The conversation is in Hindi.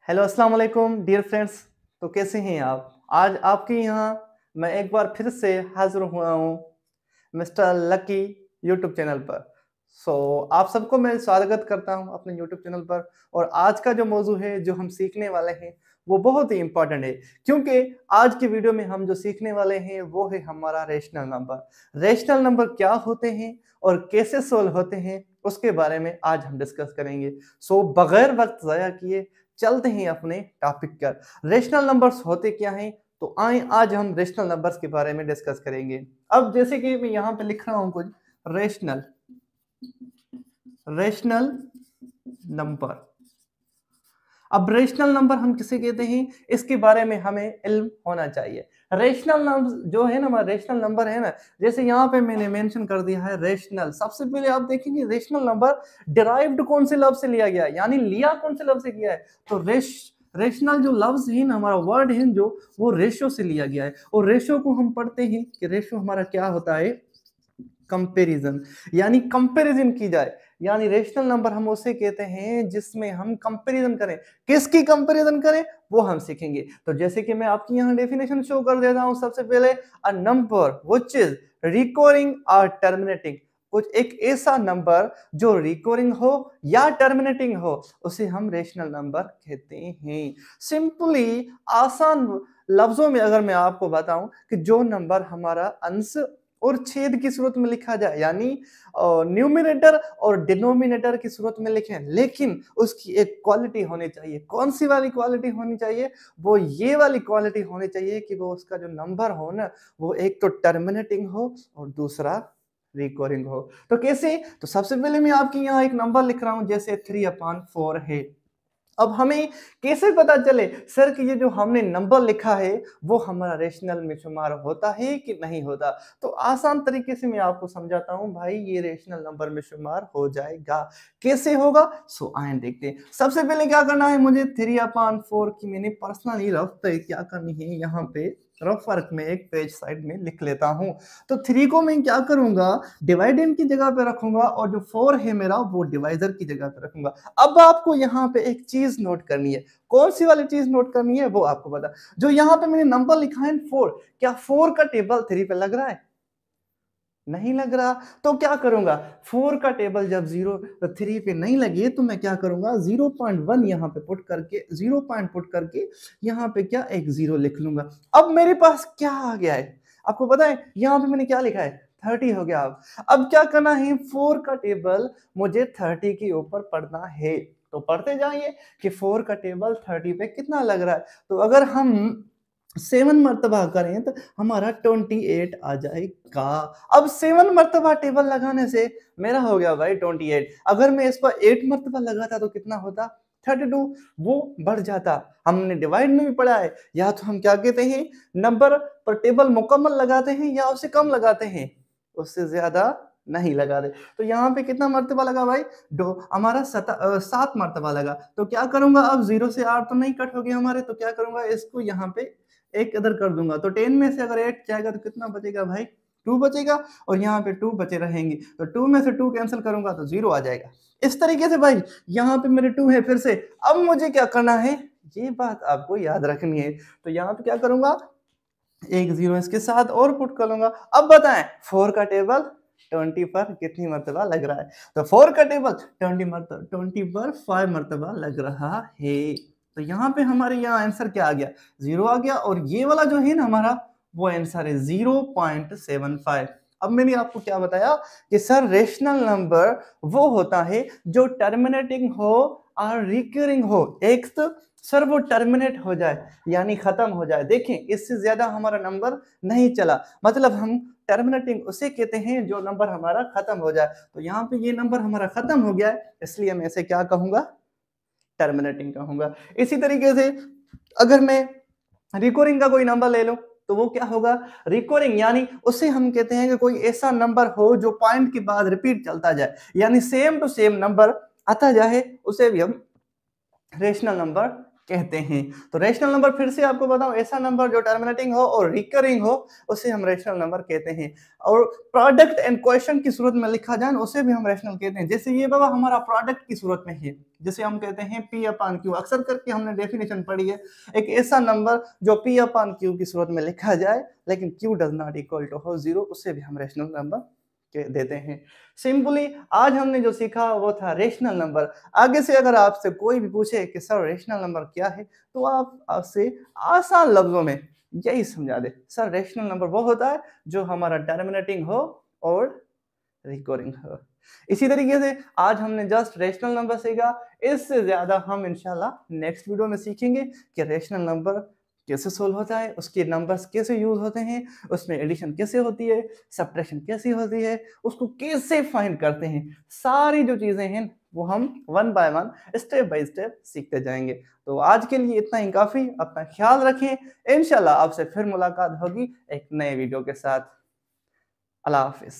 हेलो अस्सलाम वालेकुम डियर फ्रेंड्स। तो कैसे हैं आप? आज आपके यहाँ मैं एक बार फिर से हाज़िर हुआ हूँ मिस्टर लकी यूट्यूब चैनल पर। आप सबको मैं स्वागत करता हूँ अपने यूट्यूब चैनल पर। और आज का जो मौजू है जो हम सीखने वाले हैं वो बहुत ही इम्पोर्टेंट है, क्योंकि आज की वीडियो में हम जो सीखने वाले हैं वो है हमारा रेशनल नंबर। रेशनल नंबर क्या होते हैं और कैसे सोल्व होते हैं उसके बारे में आज हम डिस्कस करेंगे। बगैर वक्त ज़ाया किए चलते हैं अपने टॉपिक पर। रेशनल नंबर्स होते क्या हैं? तो आए आज हम रेशनल नंबर्स के बारे में डिस्कस करेंगे। अब जैसे कि मैं यहाँ पे लिख रहा हूँ कुछ रेशनल रेशनल नंबर। अब रेशनल नंबर हम किसे कहते हैं इसके बारे में हमें इल्म होना चाहिए। रेशनल नंबर जो है ना, रेशनल नंबर है ना, जैसे यहाँ पे मैंने मेंशन कर दिया है रेशनल। सबसे पहले आप देखेंगे रेशनल नंबर डिराइव्ड कौन से लफ्ज से लिया गया है, यानी लिया कौन से लफ्ज से गया है। तो रेशनल जो लफ्ज है ना, हमारा वर्ड है जो, वो रेशो से लिया गया है। और रेशो को हम पढ़ते हैं कि रेशो हमारा क्या होता है, कंपैरिजन, यानी कंपैरिजन की जाए। यानी रेशनल नंबर हम उसे कहते हैं जिसमें हम कंपैरिजन करें। किसकी कंपैरिजन करें वो हम सीखेंगे। तो जैसे कि मैं आपकी यहाँ डेफिनेशन शो कर देता हूं। सबसे पहले a number which is recurring और टर्मिनेटिंग। कुछ एक ऐसा नंबर जो रिकरिंग हो या टर्मिनेटिंग हो उसे हम रेशनल नंबर कहते हैं। सिंपली आसान लफ्जों में अगर मैं आपको बताऊं कि जो नंबर हमारा अंश और छेद की सूरत में लिखा जाए, यानी न्यूमिनेटर और डिनोमिनेटर की सूरत में लिखें, लेकिन उसकी एक क्वालिटी होनी चाहिए। कौन सी वाली क्वालिटी होनी चाहिए? वो ये वाली क्वालिटी होनी चाहिए कि वो उसका जो नंबर हो ना, वो एक तो टर्मिनेटिंग हो और दूसरा रिकरिंग हो। तो कैसे? तो सबसे पहले मैं आपकी यहाँ एक नंबर लिख रहा हूं, जैसे 3/4 है। अब हमें कैसे पता चले सर कि ये जो हमने नंबर लिखा है वो हमारा रेशनल में शुमार होता है कि नहीं होता? तो आसान तरीके से मैं आपको समझाता हूं भाई, ये रेशनल नंबर में शुमार हो जाएगा। कैसे होगा? आइए देखते हैं। सबसे पहले क्या करना है मुझे, 3/4 की मैंने पर्सनली रफ क्या करनी है, यहाँ पे रफ वर्क में एक पेज साइड में लिख लेता हूं। तो 3 को मैं क्या करूंगा, डिवाइडेंड की जगह पे रखूंगा, और जो 4 है मेरा वो डिवाइजर की जगह पे रखूंगा। अब आपको यहाँ पे एक चीज नोट करनी है। कौन सी वाली चीज नोट करनी है वो आपको बता। जो यहाँ पे मैंने नंबर लिखा है 4, क्या 4 का टेबल 3 पे लग रहा है? नहीं लग रहा। तो क्या करूंगा, 4 का टेबल जब 3 पे नहीं लगे तो मैं क्या करूंगा, 0.1 यहाँ पे पुट करके, 0 पॉइंट पुट करके यहाँ पे क्या एक 0 लिख लूंगा। अब मेरे पास क्या आ गया है आपको पता है, यहाँ पे मैंने क्या लिखा है, 30 हो गया। अब क्या करना है, 4 का टेबल मुझे 30 के ऊपर पढ़ना है। तो पढ़ते जाइए कि 4 का टेबल 30 पे कितना लग रहा है। तो अगर हम 7 मर्तबा करें तो हमारा 28 आ जाएगा। अब 7 मर्तबा टेबल लगाने से मेरा हो गया भाई 28। अगर मैं इस पर 8 मर्तबा लगाता तो कितना होता, 32। वो बढ़ जाता। हमने डिवाइड में भी पढ़ा है, या तो हम क्या कहते हैं, नंबर पर टेबल मुकम्मल लगाते हैं या उससे कम लगाते हैं, उससे ज्यादा नहीं लगाते। तो यहाँ पे कितना मर्तबा लगा भाई, दो, हमारा 7 मर्तबा लगा। तो क्या करूंगा, अब 0 से 8 तो नहीं कट हो गया हमारे, तो क्या करूंगा, इसको यहाँ पे एक इधर कर दूंगा। तो 10 में से अगर 8 जाएगा तो कितना बचेगा भाई, 2 बचेगा, और यहाँ पे 2 बचे रहेंगे। तो 2 में से 2 कैंसिल करूंगा तो 0 आ जाएगा। इस तरीके से भाई यहाँ पे मेरे 2 है। फिर से अब मुझे क्या करना है, ये बात आपको याद रखनी है। तो यहाँ पे क्या करूंगा, एक 0 इसके साथ और पुट कर लूंगा। अब बताएं 4 का टेबल 20 पर कितनी मर्तबा लग रहा है? तो 4 का टेबल 20 पर 5 मर्तबा लग रहा है। तो यहाँ पे हमारे यहाँ आंसर क्या आ गया, 0 आ गया। और ये वाला जो है ना हमारा, वो आंसर है 0.75। अब मैंने आपको क्या बताया कि सर रेशनल नंबर वो होता है जो टर्मिनेटिंग हो और रिकरिंग हो। एक तो सर वो टर्मिनेट हो जाए, यानी खत्म हो जाए। देखें इससे ज्यादा हमारा नंबर नहीं चला, मतलब हम टर्मिनेटिंग उसे कहते हैं जो नंबर हमारा खत्म हो जाए। तो यहाँ पे ये नंबर हमारा खत्म हो गया है, इसलिए मैं इसे क्या कहूंगा, टर्मिनेटिंग कहूंगा। इसी तरीके से अगर मैं रिकरिंग का कोई नंबर ले लूं तो वो क्या होगा, रिकरिंग यानी उसे हम कहते हैं कि कोई ऐसा नंबर हो जो पॉइंट के बाद रिपीट चलता जाए, यानी सेम टू सेम नंबर आता जाए, उसे भी हम रेशनल नंबर कहते हैं। तो रेशनल नंबर फिर से आपको बताऊं, ऐसा नंबर जो टर्मिनेटिंग हो और रिकरिंग हो उसे हम रेशनल नंबर कहते हैं। और प्रोडक्ट एंड क्वेश्चन की सूरत में लिखा जाए उसे भी हम रेशनल कहते हैं। जैसे ये बाबा हमारा प्रोडक्ट की सूरत में है, जैसे हम कहते हैं पी अपान क्यू, अक्सर करके हमने डेफिनेशन पढ़ी है, एक ऐसा नंबर जो पी अपान क्यू की सूरत में लिखा जाए लेकिन Q does not equal to हो जीरो, उसे भी हम रेशनल नंबर देते हैं। सिंपली आज हमने जो सीखा वो था रेशनल नंबर। आगे से अगर आपसे कोई भी पूछे कि सर रेशनल नंबर क्या है, तो आप आपसे आसान लफ्जों में यही समझा दे, सर रेशनल नंबर वो होता है जो हमारा टर्मिनेटिंग हो और रिकरिंग हो। इसी तरीके से आज हमने जस्ट रेशनल नंबर सीखा, इससे ज्यादा हम इंशाल्लाह नेक्स्ट वीडियो में सीखेंगे कि रेशनल नंबर कैसे सोल्व होता है, उसके नंबर्स कैसे यूज होते हैं, उसमें एडिशन कैसे होती है, सब्ट्रैक्शन कैसे होती है, उसको कैसे फाइंड करते हैं। सारी जो चीजें हैं वो हम one by one step by step सीखते जाएंगे। तो आज के लिए इतना ही काफी, अपना ख्याल रखें। इंशाल्लाह आपसे फिर मुलाकात होगी एक नए वीडियो के साथ। अल्लाह हाफिज।